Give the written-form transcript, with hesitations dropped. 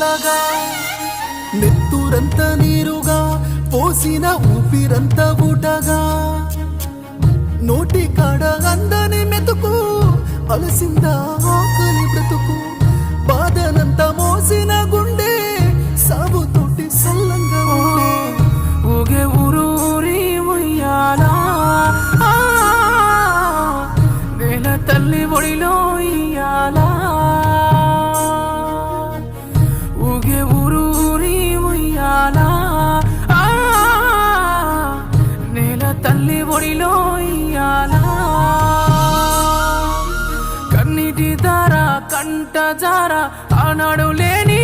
చెట్లగా నెత్తురంత నీరుగా పోసిన ఊపిరంత ఊటగా నోటి కాడ అందని మెతుకు అలసిందా ఆకలి బ్రతుకు బాధనంత మోసిన గుండె సాగుతోటి సల్లంగా ఉండే ఊగే ఊరూరి ఉయ్యాలా నేల తల్లి ఒడిలో ఇయ్యాలా ఊగే ఊరూరి ఉయ్యాలా నేల తల్లి ఒడిలో ఇయ్యాలా కన్నీటి దార కంట జార ఆనాడు లేని